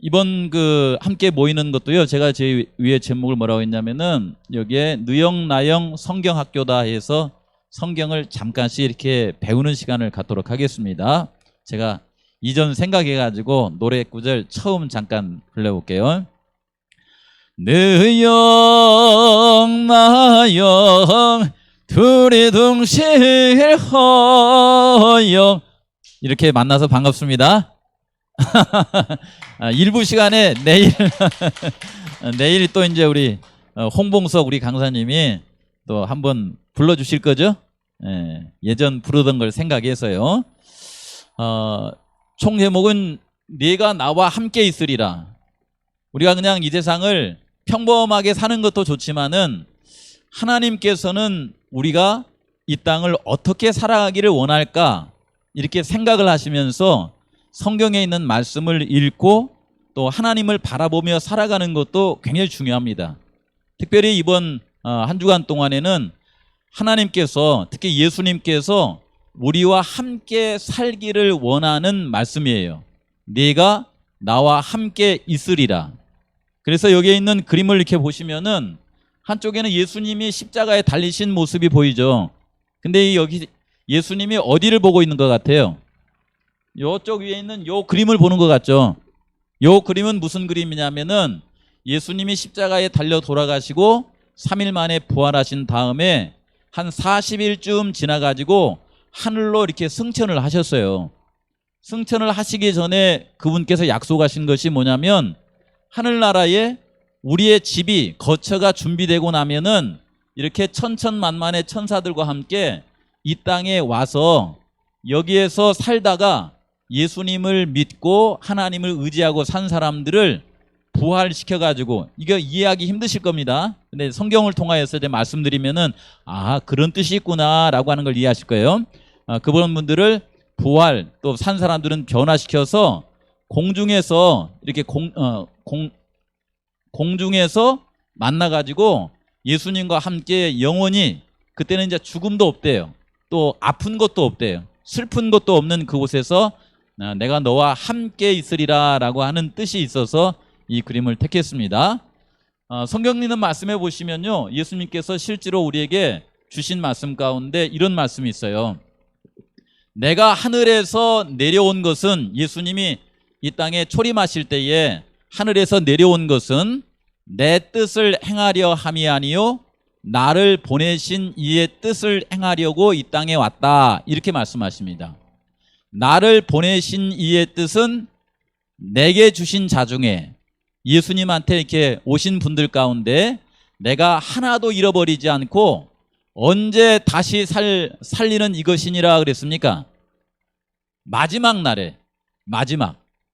이번 그 함께 모이는 것도요, 제가 제 위에 제목을 뭐라고 했냐면은 여기에 느영나영 성경학교다 해서 성경을 잠깐씩 이렇게 배우는 시간을 갖도록 하겠습니다. 제가 이전 생각해가지고 노래 구절 처음 잠깐 불러볼게요. 느영나영 둘이 둥실 허영, 이렇게 만나서 반갑습니다. 일부 시간에 내일 또 이제 우리 홍봉석 우리 강사님이 또 한번 불러주실 거죠? 예전 부르던 걸 생각해서요. 총 제목은 네가 나와 함께 있으리라. 우리가 그냥 이 세상을 평범하게 사는 것도 좋지만은 하나님께서는 우리가 이 땅을 어떻게 살아가기를 원할까, 이렇게 생각을 하시면서 성경에 있는 말씀을 읽고 또 하나님을 바라보며 살아가는 것도 굉장히 중요합니다. 특별히 이번 한 주간 동안에는 하나님께서, 특히 예수님께서 우리와 함께 살기를 원하는 말씀이에요. 네가 나와 함께 있으리라. 그래서 여기에 있는 그림을 이렇게 보시면은 한쪽에는 예수님이 십자가에 달리신 모습이 보이죠. 근데 여기 예수님이 어디를 보고 있는 것 같아요? 이쪽 위에 있는 요 그림을 보는 것 같죠. 요 그림은 무슨 그림이냐면은 예수님이 십자가에 달려 돌아가시고 3일 만에 부활하신 다음에 한 40일쯤 지나가지고 하늘로 이렇게 승천을 하셨어요. 승천을 하시기 전에 그분께서 약속하신 것이 뭐냐면, 하늘나라에 우리의 집이 거처가 준비되고 나면은 이렇게 천천만만의 천사들과 함께 이 땅에 와서 여기에서 살다가 예수님을 믿고 하나님을 의지하고 산 사람들을 부활시켜가지고, 이거 이해하기 힘드실 겁니다. 근데 성경을 통하여서 이제 말씀드리면은 그런 뜻이 있구나 라고 하는 걸 이해하실 거예요. 그런 분들을 부활, 또 산 사람들은 변화시켜서 공중에서 이렇게 공중에서 만나가지고 예수님과 함께 영원히, 그때는 이제 죽음도 없대요. 또 아픈 것도 없대요. 슬픈 것도 없는 그곳에서 내가 너와 함께 있으리라 라고 하는 뜻이 있어서 이 그림을 택했습니다. 성경 있는 말씀에 보시면요, 예수님께서 실제로 우리에게 주신 말씀 가운데 이런 말씀이 있어요. 내가 하늘에서 내려온 것은, 예수님이 이 땅에 초림하실 때에 하늘에서 내려온 것은 내 뜻을 행하려 함이 아니요 나를 보내신 이의 뜻을 행하려고 이 땅에 왔다, 이렇게 말씀하십니다. 나를 보내신 이의 뜻은 내게 주신 자 중에, 예수님한테 이렇게 오신 분들 가운데 내가 하나도 잃어버리지 않고 언제 다시 살리는 이것이니라 그랬습니까? 마지막 날에,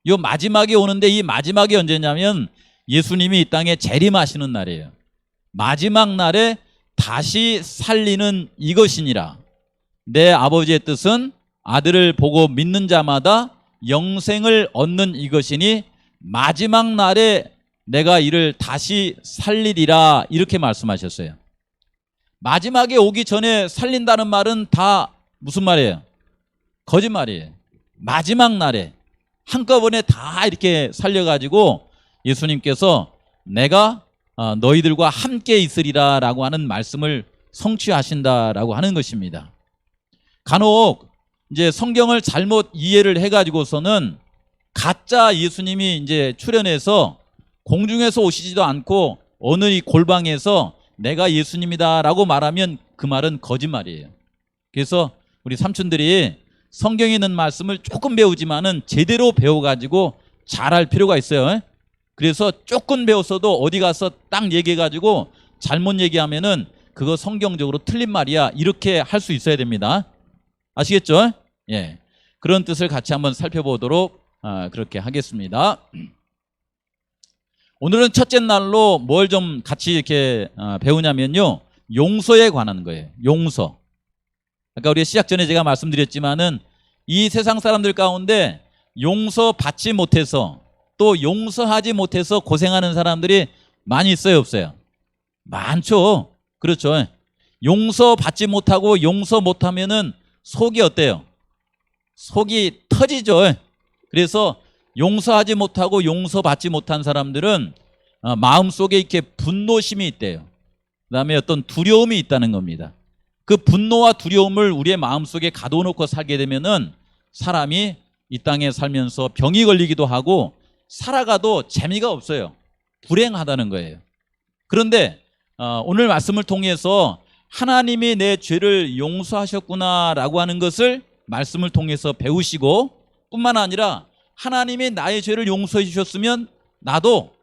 요 마지막이 오는데, 이 마지막이 언제냐면 예수님이 이 땅에 재림하시는 날이에요. 마지막 날에 다시 살리는 이것이니라. 내 아버지의 뜻은 아들을 보고 믿는 자마다 영생을 얻는 이것이니 마지막 날에 내가 이를 다시 살리리라, 이렇게 말씀하셨어요. 마지막에 오기 전에 살린다는 말은 다 무슨 말이에요? 거짓말이에요. 마지막 날에 한꺼번에 다 이렇게 살려가지고 예수님께서 내가 너희들과 함께 있으리라 라고 하는 말씀을 성취하신다라고 하는 것입니다. 간혹 이제 성경을 잘못 이해를 해가지고서는 가짜 예수님이 이제 출현해서 공중에서 오시지도 않고 어느 이 골방에서 내가 예수님이다 라고 말하면 그 말은 거짓말이에요. 그래서 우리 삼촌들이 성경에 있는 말씀을 조금 배우지만은 제대로 배워가지고 잘할 필요가 있어요. 그래서 조금 배웠어도 어디 가서 딱 얘기해가지고 잘못 얘기하면은 그거 성경적으로 틀린 말이야, 이렇게 할 수 있어야 됩니다. 아시겠죠? 예. 그런 뜻을 같이 한번 살펴보도록 그렇게 하겠습니다. 오늘은 첫째 날로 뭘 좀 같이 이렇게 배우냐면요, 용서에 관한 거예요. 용서. 아까 우리 시작 전에 제가 말씀드렸지만은 이 세상 사람들 가운데 용서받지 못해서, 또 용서하지 못해서 고생하는 사람들이 많이 있어요, 없어요? 많죠. 그렇죠. 용서받지 못하고 용서 못하면은 속이 어때요? 속이 터지죠. 그래서 용서하지 못하고 용서받지 못한 사람들은 마음속에 이렇게 분노심이 있대요. 그다음에 어떤 두려움이 있다는 겁니다. 그 분노와 두려움을 우리의 마음속에 가둬놓고 살게 되면은 사람이 이 땅에 살면서 병이 걸리기도 하고 살아가도 재미가 없어요. 불행하다는 거예요. 그런데 오늘 말씀을 통해서 하나님이 내 죄를 용서하셨구나라고 하는 것을 말씀을 통해서 배우시고, 뿐만 아니라 하나님이 나의 죄를 용서해 주셨으면 나도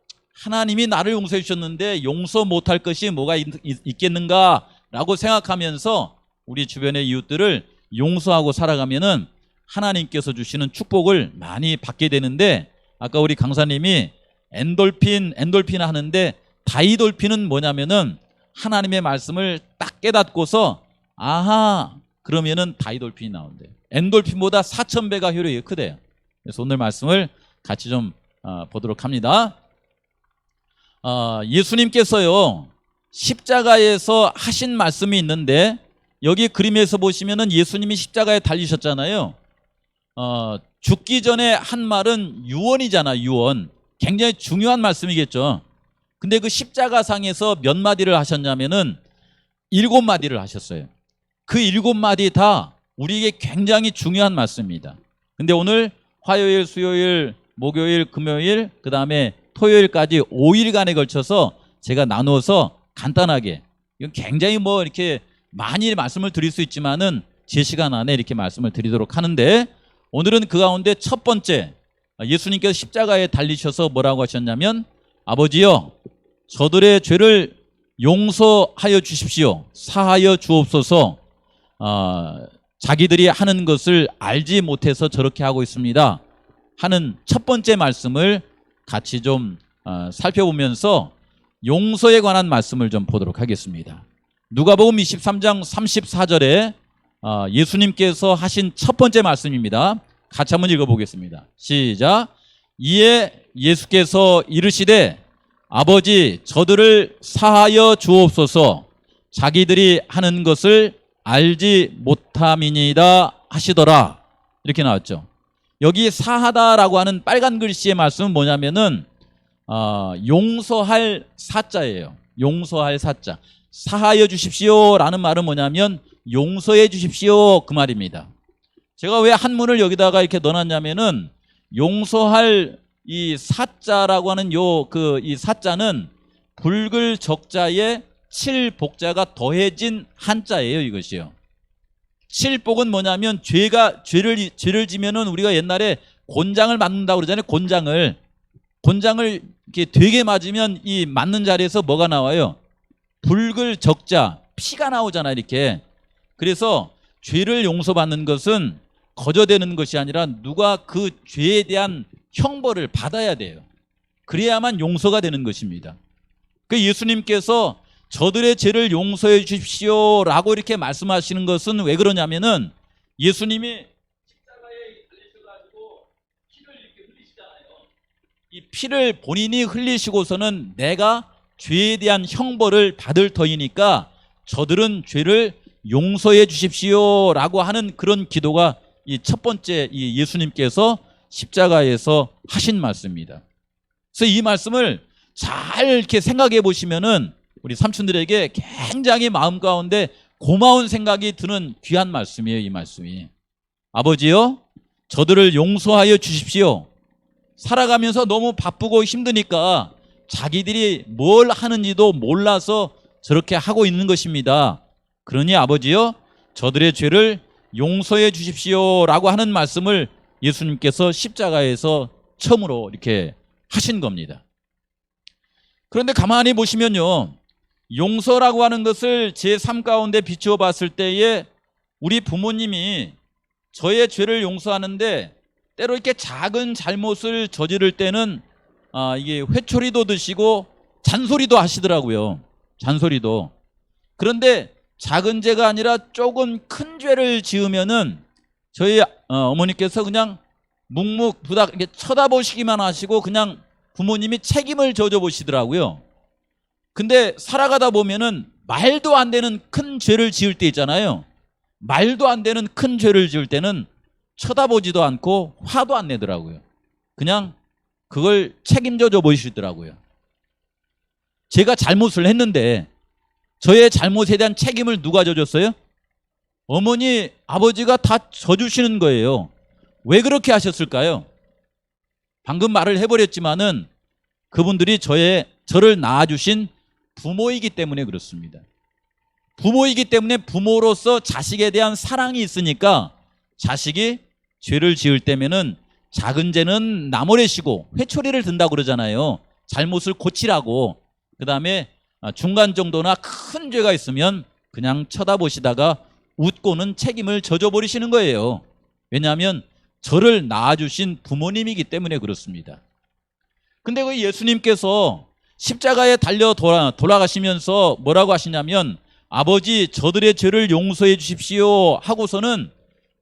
하나님이 나를 용서해 주셨는데 용서 못할 것이 뭐가 있겠는가라고 생각하면서 우리 주변의 이웃들을 용서하고 살아가면은 하나님께서 주시는 축복을 많이 받게 되는데, 아까 우리 강사님이 엔돌핀 하는데 다이돌핀은 뭐냐면은 하나님의 말씀을 딱 깨닫고서 아하 그러면은 다이돌핀이 나온대요. 엔돌핀보다 4,000배가 효력이 크대요. 그래서 오늘 말씀을 같이 좀 보도록 합니다. 예수님께서요 십자가에서 하신 말씀이 있는데, 여기 그림에서 보시면은 예수님이 십자가에 달리셨잖아요. 죽기 전에 한 말은 유언이잖아. 유언. 굉장히 중요한 말씀이겠죠. 근데 그 십자가상에서 몇 마디를 하셨냐면은 7마디를 하셨어요. 그 7마디 다 우리에게 굉장히 중요한 말씀입니다. 근데 오늘 화요일, 수요일, 목요일, 금요일, 그 다음에 토요일까지 5일간에 걸쳐서 제가 나누어서 간단하게, 이건 굉장히 뭐 이렇게 많이 말씀을 드릴 수 있지만은 제 시간 안에 이렇게 말씀을 드리도록 하는데, 오늘은 그 가운데 첫 번째, 예수님께서 십자가에 달리셔서 뭐라고 하셨냐면, 아버지여 저들의 죄를 용서하여 주십시오. 사하여 주옵소서. 자기들이 하는 것을 알지 못해서 저렇게 하고 있습니다 하는 첫 번째 말씀을 같이 좀 살펴보면서 용서에 관한 말씀을 좀 보도록 하겠습니다. 누가복음 23장 34절에 예수님께서 하신 첫 번째 말씀입니다. 같이 한번 읽어보겠습니다. 시작. 이에 예수께서 이르시되 아버지 저들을 사하여 주옵소서. 자기들이 하는 것을 알지 못함이니이다 하시더라. 이렇게 나왔죠. 여기 사하다라고 하는 빨간 글씨의 말씀은 뭐냐면은 용서할 사자예요. 용서할 사자. 사하여 주십시오라는 말은 뭐냐면 용서해 주십시오 그 말입니다. 제가 왜 한문을 여기다가 이렇게 넣어놨냐면은 용서할 이 사자라고 하는 이 사자는 붉을 적자에 칠복자가 더해진 한자예요. 이것이요. 칠복은 뭐냐면 죄를 지면은 우리가 옛날에 곤장을 맞는다고 그러잖아요. 곤장을 이렇게 되게 맞으면 이 맞는 자리에서 뭐가 나와요? 붉을 적자, 피가 나오잖아요. 이렇게. 그래서 죄를 용서받는 것은 거저되는 것이 아니라 누가 그 죄에 대한 형벌을 받아야 돼요. 그래야만 용서가 되는 것입니다. 그 예수님께서 저들의 죄를 용서해 주십시오라고 이렇게 말씀하시는 것은 왜 그러냐면은 예수님이 십자가에 달리셔가지고 피를 이렇게 흘리시잖아요. 이 피를 본인이 흘리시고서는 내가 죄에 대한 형벌을 받을 터이니까 저들은 죄를 용서해 주십시오라고 하는 그런 기도가 이 첫 번째 이 예수님께서 십자가에서 하신 말씀입니다. 그래서 이 말씀을 잘 이렇게 생각해 보시면은 우리 삼촌들에게 굉장히 마음 가운데 고마운 생각이 드는 귀한 말씀이에요. 이 말씀이. 아버지요 저들을 용서하여 주십시오. 살아가면서 너무 바쁘고 힘드니까 자기들이 뭘 하는지도 몰라서 저렇게 하고 있는 것입니다. 그러니 아버지요 저들의 죄를 용서해 주십시오라고 하는 말씀을 예수님께서 십자가에서 처음으로 이렇게 하신 겁니다. 그런데 가만히 보시면요, 용서라고 하는 것을 제 삶 가운데 비추어 봤을 때에 우리 부모님이 저의 죄를 용서하는데 때로 이렇게 작은 잘못을 저지를 때는 이게 회초리도 드시고 잔소리도 하시더라고요. 잔소리도. 그런데 작은 죄가 아니라 조금 큰 죄를 지으면은 저희 어머니께서 그냥 묵묵부답 이렇게 쳐다보시기만 하시고 그냥 부모님이 책임을 져줘 보시더라고요. 근데 살아가다 보면은 말도 안 되는 큰 죄를 지을 때 있잖아요. 말도 안 되는 큰 죄를 지을 때는 쳐다보지도 않고 화도 안 내더라고요. 그냥 그걸 책임져 줘 보시더라고요. 제가 잘못을 했는데 저의 잘못에 대한 책임을 누가 져줬어요? 어머니, 아버지가 다 져주시는 거예요. 왜 그렇게 하셨을까요? 방금 말을 해버렸지만은 그분들이 저를 낳아주신 부모이기 때문에 그렇습니다. 부모이기 때문에 부모로서 자식에 대한 사랑이 있으니까 자식이 죄를 지을 때면은 작은 죄는 나무래시고 회초리를 든다고 그러잖아요. 잘못을 고치라고. 그 다음에 중간 정도나 큰 죄가 있으면 그냥 쳐다보시다가 웃고는 책임을 져줘버리시는 거예요. 왜냐하면 저를 낳아주신 부모님이기 때문에 그렇습니다. 근데 그 예수님께서 십자가에 달려 돌아가시면서 뭐라고 하시냐면 아버지 저들의 죄를 용서해 주십시오 하고서는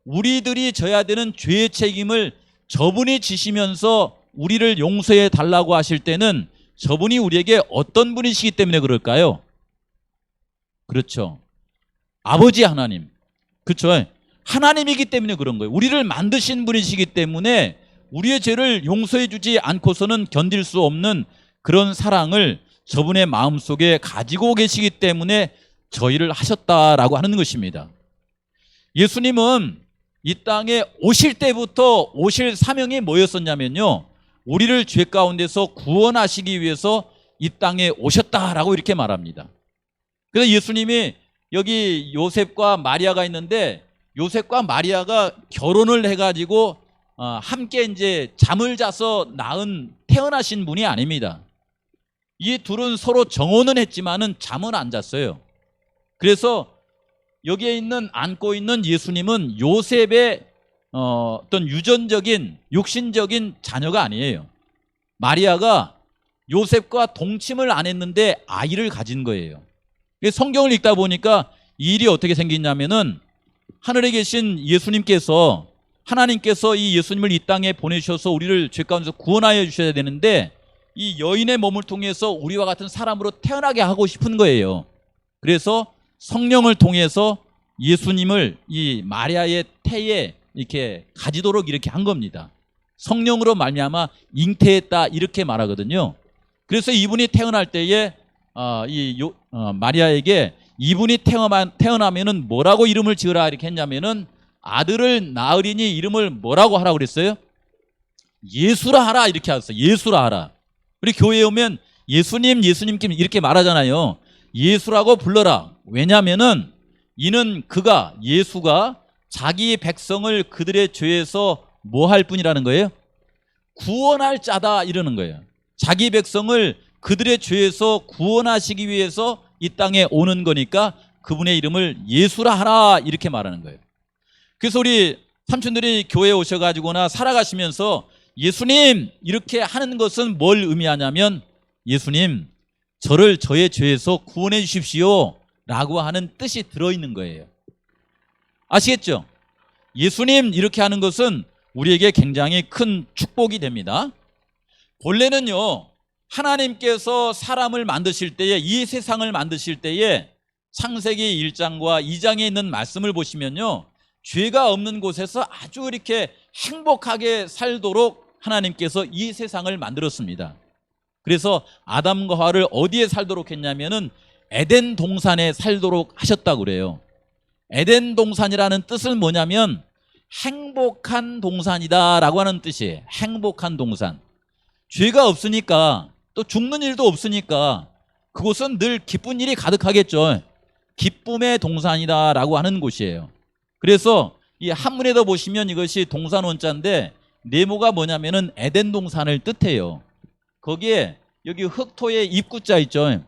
우리들이 져야 되는 죄의 책임을 저분이 지시면서 우리를 용서해 달라고 하실 때는 저분이 우리에게 어떤 분이시기 때문에 그럴까요? 그렇죠. 아버지 하나님. 그렇죠. 하나님이기 때문에 그런 거예요. 우리를 만드신 분이시기 때문에 우리의 죄를 용서해 주지 않고서는 견딜 수 없는 그런 사랑을 저분의 마음속에 가지고 계시기 때문에 저희를 하셨다라고 하는 것입니다. 예수님은 이 땅에 오실 때부터 오실 사명이 뭐였었냐면요, 우리를 죄 가운데서 구원하시기 위해서 이 땅에 오셨다라고 이렇게 말합니다. 그래서 예수님이 여기 요셉과 마리아가 있는데 요셉과 마리아가 결혼을 해가지고 함께 이제 잠을 자서 태어나신 분이 아닙니다. 이 둘은 서로 정혼은 했지만은 잠은 안 잤어요. 그래서 여기에 안고 있는 예수님은 요셉의 어떤 유전적인 육신적인 자녀가 아니에요. 마리아가 요셉과 동침을 안 했는데 아이를 가진 거예요. 성경을 읽다 보니까 이 일이 어떻게 생겼냐면은 하늘에 계신 예수님께서 하나님께서 이 예수님을 이 땅에 보내주셔서 우리를 죄 가운데서 구원하여 주셔야 되는데 이 여인의 몸을 통해서 우리와 같은 사람으로 태어나게 하고 싶은 거예요. 그래서 성령을 통해서 예수님을 이 마리아의 태에 이렇게 가지도록 이렇게 한 겁니다. 성령으로 말미암아 잉태했다 이렇게 말하거든요. 그래서 이분이 태어날 때에 마리아에게 이분이 태어나면은 뭐라고 이름을 지으라 이렇게 했냐면은 아들을 낳으리니 이름을 뭐라고 하라고 그랬어요? 예수라 하라 이렇게 하셨어요. 예수라 하라. 우리 교회에 오면 예수님 이렇게 말하잖아요. 예수라고 불러라. 왜냐면은 이는 예수가 자기 백성을 그들의 죄에서 뭐 할 뿐이라는 거예요? 구원할 자다 이러는 거예요. 자기 백성을 그들의 죄에서 구원하시기 위해서 이 땅에 오는 거니까 그분의 이름을 예수라 하라 이렇게 말하는 거예요. 그래서 우리 삼촌들이 교회에 오셔가지고나 살아가시면서 예수님 이렇게 하는 것은 뭘 의미하냐면 예수님 저를 저의 죄에서 구원해 주십시오 라고 하는 뜻이 들어있는 거예요. 아시겠죠? 예수님 이렇게 하는 것은 우리에게 굉장히 큰 축복이 됩니다. 본래는요 하나님께서 사람을 만드실 때에 이 세상을 만드실 때에 창세기 1장과 2장에 있는 말씀을 보시면요 죄가 없는 곳에서 아주 이렇게 행복하게 살도록 하나님께서 이 세상을 만들었습니다. 그래서 아담과 하와를 어디에 살도록 했냐면은 에덴 동산에 살도록 하셨다고 그래요. 에덴 동산이라는 뜻은 뭐냐면 행복한 동산이다 라고 하는 뜻이에요. 행복한 동산. 죄가 없으니까 또 죽는 일도 없으니까 그곳은 늘 기쁜 일이 가득하겠죠. 기쁨의 동산이다 라고 하는 곳이에요. 그래서 이 한문에도 보시면 이것이 동산 원자인데 네모가 뭐냐면은 에덴 동산을 뜻해요. 거기에 여기 흙토의 입구자 있죠.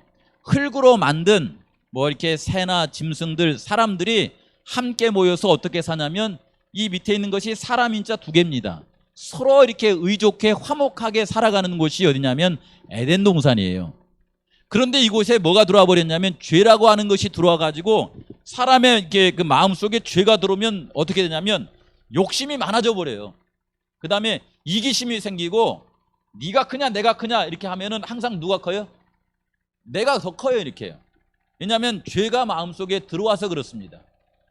흙으로 만든 뭐 이렇게 새나 짐승들 사람들이 함께 모여서 어떻게 사냐면 이 밑에 있는 것이 사람 인자 2개입니다. 서로 이렇게 의좋게 화목하게 살아가는 곳이 어디냐면 에덴 동산이에요. 그런데 이곳에 뭐가 들어와 버렸냐면 죄라고 하는 것이 들어와 가지고 사람의 이렇게 그 마음속에 죄가 들어오면 어떻게 되냐면 욕심이 많아져 버려요. 그다음에 이기심이 생기고 네가 크냐 내가 크냐 이렇게 하면은 항상 누가 커요? 내가 더 커요 이렇게요. 왜냐하면 죄가 마음속에 들어와서 그렇습니다.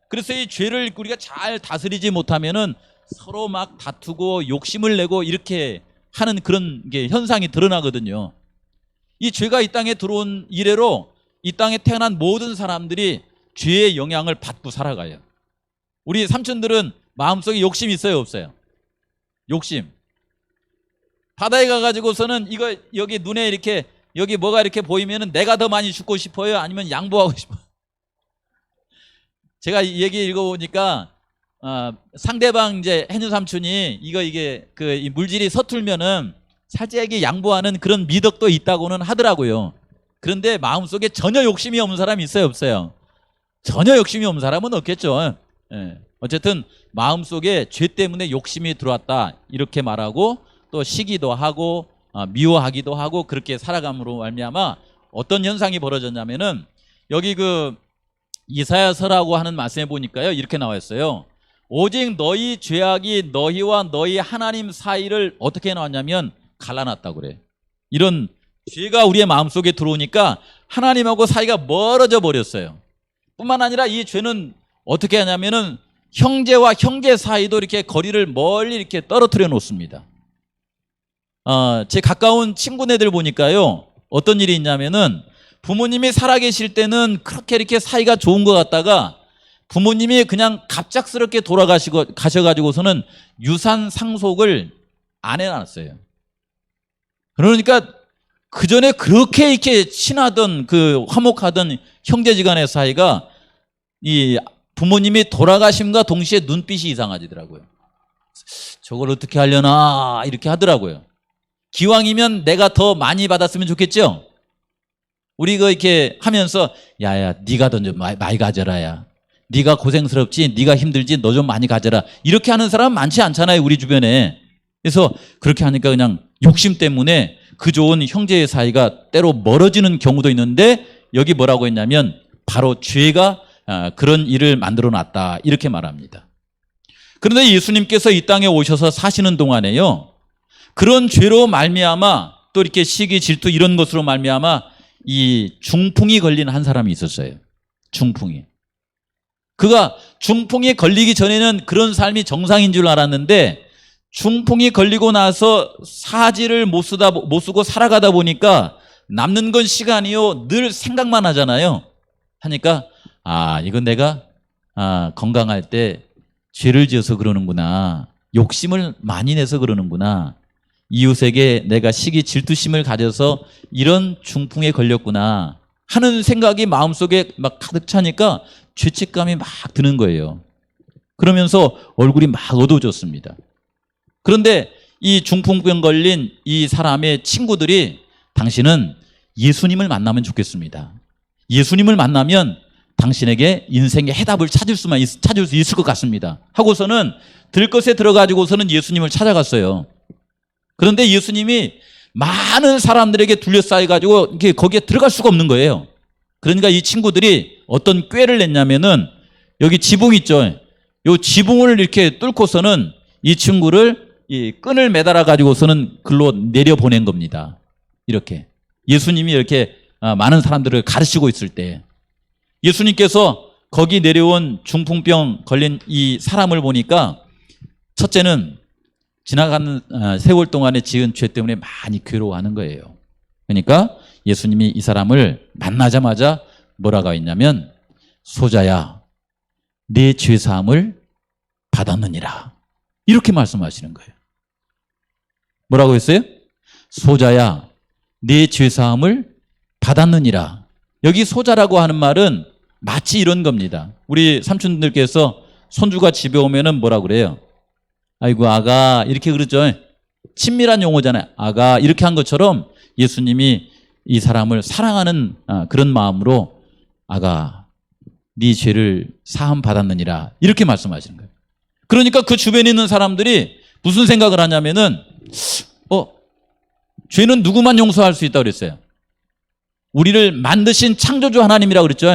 그래서 이 죄를 우리가 잘 다스리지 못하면은 서로 막 다투고 욕심을 내고 이렇게 하는 그런 게 현상이 드러나거든요. 이 죄가 이 땅에 들어온 이래로 이 땅에 태어난 모든 사람들이 죄의 영향을 받고 살아가요. 우리 삼촌들은 마음속에 욕심이 있어요, 없어요? 욕심. 바다에 가가지고서는 이거 여기 눈에 이렇게 여기 뭐가 이렇게 보이면은 내가 더 많이 죽고 싶어요? 아니면 양보하고 싶어요? 제가 이 얘기 읽어보니까 상대방 이제 해녀 삼촌이 이게 이 물질이 서툴면은 살짝이 양보하는 그런 미덕도 있다고는 하더라고요. 그런데 마음속에 전혀 욕심이 없는 사람이 있어요, 없어요? 전혀 욕심이 없는 사람은 없겠죠. 예. 어쨌든 마음속에 죄 때문에 욕심이 들어왔다 이렇게 말하고 또 시기도 하고 미워하기도 하고 그렇게 살아감으로 말미암아 어떤 현상이 벌어졌냐면은 여기 그 이사야서라고 하는 말씀에 보니까요 이렇게 나와 있어요. 오직 너희 죄악이 너희와 너희 하나님 사이를 어떻게 나왔냐면 갈라놨다고 그래. 이런 죄가 우리의 마음속에 들어오니까 하나님하고 사이가 멀어져 버렸어요. 뿐만 아니라 이 죄는 어떻게 하냐면은 형제와 형제 사이도 이렇게 거리를 멀리 이렇게 떨어뜨려 놓습니다. 제 가까운 친구네들 보니까요 어떤 일이 있냐면은 부모님이 살아계실 때는 그렇게 이렇게 사이가 좋은 것 같다가 부모님이 그냥 갑작스럽게 가셔가지고서는 유산 상속을 안 해놨어요. 그러니까 그 전에 그렇게 이렇게 친하던 그 화목하던 형제지간의 사이가 이 부모님이 돌아가심과 동시에 눈빛이 이상해지더라고요. 저걸 어떻게 하려나 이렇게 하더라고요. 기왕이면 내가 더 많이 받았으면 좋겠죠. 우리 이렇게 하면서 야야 네가 더 좀 많이 가져라 야. 네가 고생스럽지 네가 힘들지 너 좀 많이 가져라. 이렇게 하는 사람 많지 않잖아요 우리 주변에. 그래서 그렇게 하니까 그냥 욕심 때문에 그 좋은 형제의 사이가 때로 멀어지는 경우도 있는데 여기 뭐라고 했냐면 바로 죄가 그런 일을 만들어 놨다 이렇게 말합니다. 그런데 예수님께서 이 땅에 오셔서 사시는 동안에요 그런 죄로 말미암아 또 이렇게 시기 질투 이런 것으로 말미암아 이 중풍이 걸린 한 사람이 있었어요. 중풍이. 그가 중풍이 걸리기 전에는 그런 삶이 정상인 줄 알았는데 중풍이 걸리고 나서 사지를 못 쓰고 살아가다 보니까 남는 건 시간이요 늘 생각만 하잖아요. 하니까 이건 내가 건강할 때 죄를 지어서 그러는구나. 욕심을 많이 내서 그러는구나. 이웃에게 내가 시기 질투심을 가져서 이런 중풍에 걸렸구나 하는 생각이 마음속에 막 가득 차니까 죄책감이 막 드는 거예요. 그러면서 얼굴이 막 어두워졌습니다. 그런데 이 중풍병 걸린 이 사람의 친구들이 당신은 예수님을 만나면 좋겠습니다. 예수님을 만나면 당신에게 인생의 해답을 찾을 수 있을 것 같습니다. 하고서는 들것에 들어가지고서는 예수님을 찾아갔어요. 그런데 예수님이 많은 사람들에게 둘러싸여가지고 이렇게 거기에 들어갈 수가 없는 거예요. 그러니까 이 친구들이 어떤 꾀를 냈냐면은 여기 지붕 있죠. 이 지붕을 이렇게 뚫고서는 이 친구를 이 끈을 매달아 가지고서는 글로 내려보낸 겁니다. 이렇게 예수님이 이렇게 많은 사람들을 가르치고 있을 때 예수님께서 거기 내려온 중풍병 걸린 이 사람을 보니까 첫째는 지나가는 세월 동안에 지은 죄 때문에 많이 괴로워하는 거예요. 그러니까 예수님이 이 사람을 만나자마자 뭐라고 했냐면 소자야 내 죄사함을 받았느니라 이렇게 말씀하시는 거예요. 뭐라고 했어요? 소자야 내 죄사함을 받았느니라. 여기 소자라고 하는 말은 마치 이런 겁니다. 우리 삼촌들께서 손주가 집에 오면은 뭐라 그래요? 아이고 아가 이렇게 그러죠. 친밀한 용어잖아요. 아가 이렇게 한 것처럼 예수님이 이 사람을 사랑하는 그런 마음으로 아가 네 죄를 사함 받았느니라 이렇게 말씀하시는 거예요. 그러니까 그 주변에 있는 사람들이 무슨 생각을 하냐면은 죄는 누구만 용서할 수 있다고 그랬어요. 우리를 만드신 창조주 하나님이라고 그랬죠.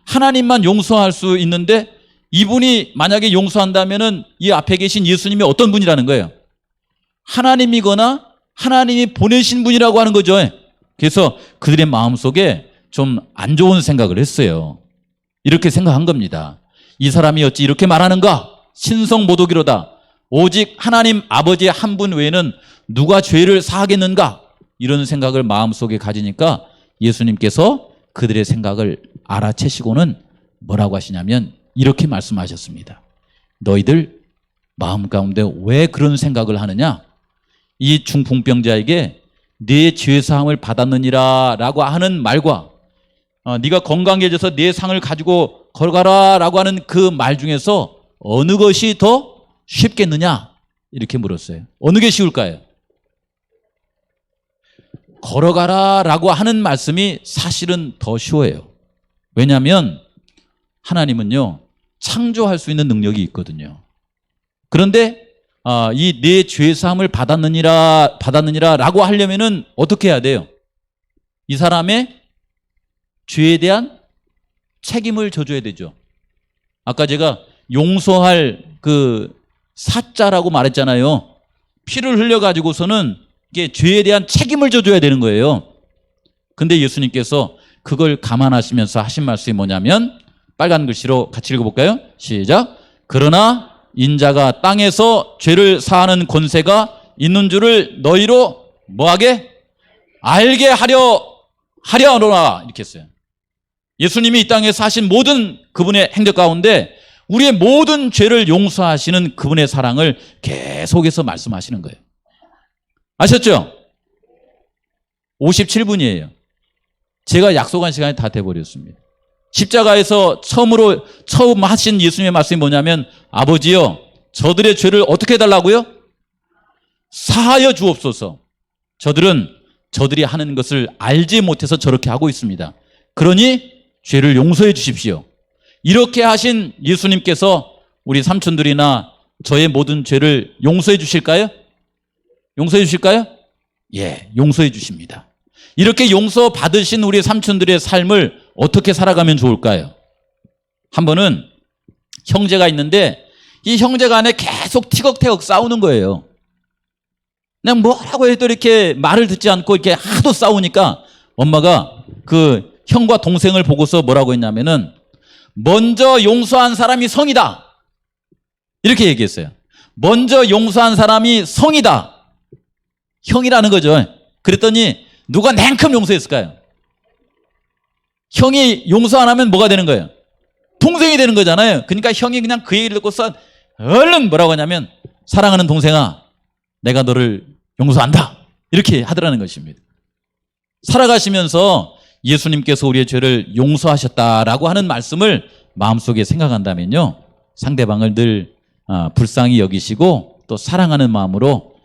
하나님만 용서할 수 있는데 이분이 만약에 용서한다면은 이 앞에 계신 예수님이 어떤 분이라는 거예요? 하나님이거나 하나님이 보내신 분이라고 하는 거죠. 그래서 그들의 마음속에 좀 안 좋은 생각을 했어요. 이렇게 생각한 겁니다. 이 사람이 어찌 이렇게 말하는가? 신성모독이로다. 오직 하나님 아버지 한 분 외에는 누가 죄를 사하겠는가? 이런 생각을 마음속에 가지니까 예수님께서 그들의 생각을 알아채시고는 뭐라고 하시냐면 이렇게 말씀하셨습니다. 너희들 마음 가운데 왜 그런 생각을 하느냐? 이 중풍병자에게 네 죄사함을 받았느니라 라고 하는 말과 네가 건강해져서 네 상을 가지고 걸어가라 라고 하는 그 말 중에서 어느 것이 더 쉽겠느냐? 이렇게 물었어요. 어느 게 쉬울까요? 걸어가라 라고 하는 말씀이 사실은 더 쉬워요. 왜냐하면 하나님은요 창조할 수 있는 능력이 있거든요. 그런데 이 내 죄사함을 받았느니라 라고 하려면은 어떻게 해야 돼요? 이 사람의 죄에 대한 책임을 져줘야 되죠. 아까 제가 용서할 그 사자라고 말했잖아요. 피를 흘려가지고서는 이게 죄에 대한 책임을 져줘야 되는 거예요. 근데 예수님께서 그걸 감안하시면서 하신 말씀이 뭐냐면 빨간 글씨로 같이 읽어볼까요? 시작. 그러나 인자가 땅에서 죄를 사하는 권세가 있는 줄을 너희로 뭐하게? 알게 하려노라 이렇게 했어요. 예수님이 이 땅에서 하신 모든 그분의 행적 가운데 우리의 모든 죄를 용서하시는 그분의 사랑을 계속해서 말씀하시는 거예요. 아셨죠? 57분이에요. 제가 약속한 시간이 다 돼버렸습니다. 십자가에서 처음 하신 예수님의 말씀이 뭐냐면 아버지여 저들의 죄를 어떻게 해달라고요? 사하여 주옵소서. 저들은 저들이 하는 것을 알지 못해서 저렇게 하고 있습니다. 그러니 죄를 용서해 주십시오. 이렇게 하신 예수님께서 우리 삼촌들이나 저의 모든 죄를 용서해 주실까요? 용서해 주실까요? 예, 용서해 주십니다. 이렇게 용서 받으신 우리 삼촌들의 삶을 어떻게 살아가면 좋을까요? 한 번은 형제가 있는데 이 형제 간에 계속 티격태격 싸우는 거예요. 그냥 뭐라고 해도 이렇게 말을 듣지 않고 이렇게 하도 싸우니까 엄마가 그 형과 동생을 보고서 뭐라고 했냐면은 먼저 용서한 사람이 성이다. 이렇게 얘기했어요. 먼저 용서한 사람이 성이다. 형이라는 거죠. 그랬더니 누가 냉큼 용서했을까요? 형이 용서 안 하면 뭐가 되는 거예요? 동생이 되는 거잖아요. 그러니까 형이 그냥 그 얘기를 듣고서 얼른 뭐라고 하냐면 사랑하는 동생아 내가 너를 용서한다. 이렇게 하더라는 것입니다. 살아가시면서 예수님께서 우리의 죄를 용서하셨다라고 하는 말씀을 마음속에 생각한다면요. 상대방을 늘 불쌍히 여기시고 또 사랑하는 마음으로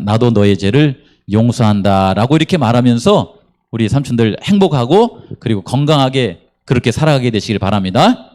나도 너의 죄를 용서한다라고 이렇게 말하면서 우리 삼촌들 행복하고 그리고 건강하게 그렇게 살아가게 되시길 바랍니다.